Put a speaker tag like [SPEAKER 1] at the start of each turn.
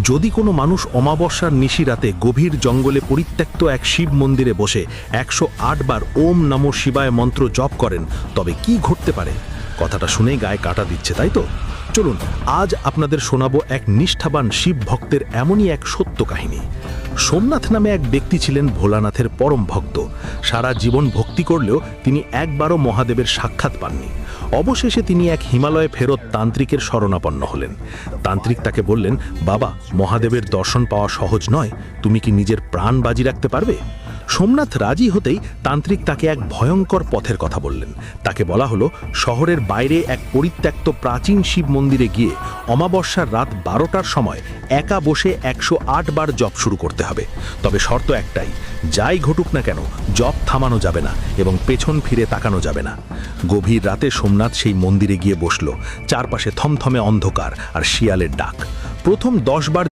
[SPEAKER 1] যদি কোনো মানুষ অমাবস্যার নিশি রাতে গভীর জঙ্গলে পরিত্যক্ত এক শিব মন্দিরে বসে 108 বার ওম নমঃ শিবায় মন্ত্র জপ করেন, তবে কি ঘটতে পারে? কথাটা শুনেই গায়ে কাঁটা দিচ্ছে, তাই তো? চলুন আজ আপনাদের শোনাবো এক নিষ্ঠাবান শিব ভক্তের এমনই এক সত্য কাহিনী। সোমনাথ নামে এক ব্যক্তি ছিলেন ভোলানাথের পরম ভক্ত। সারা জীবন ভক্তি করলেও তিনি একবারও মহাদেবের সাক্ষাৎ পাননি। অবশেষে তিনি এক হিমালয়ে ফেরত তান্ত্রিকের শরণাপন্ন হলেন। তান্ত্রিক তাকে বললেন, বাবা, মহাদেবের দর্শন পাওয়া সহজ নয়, তুমি কি নিজের প্রাণ বাজি রাখতে পারবে? সোমনাথ রাজি হতেই তান্ত্রিক তাকে এক ভয়ঙ্কর পথের কথা বললেন। তাকে বলা হলো, শহরের বাইরে এক পরিত্যক্ত প্রাচীন শিব মন্দিরে গিয়ে অমাবস্যার রাত 12টার সময় একা বসে 108 বার জপ শুরু করতে হবে। তবে শর্ত একটাই, যাই ঘটুক না কেন জপ থামানো যাবে না এবং পেছন ফিরে তাকানো যাবে না। গভীর রাতে সোমনাথ সেই মন্দিরে গিয়ে বসল। চারপাশে থমথমে অন্ধকার আর শিয়ালের ডাক। প্রথম 10 বার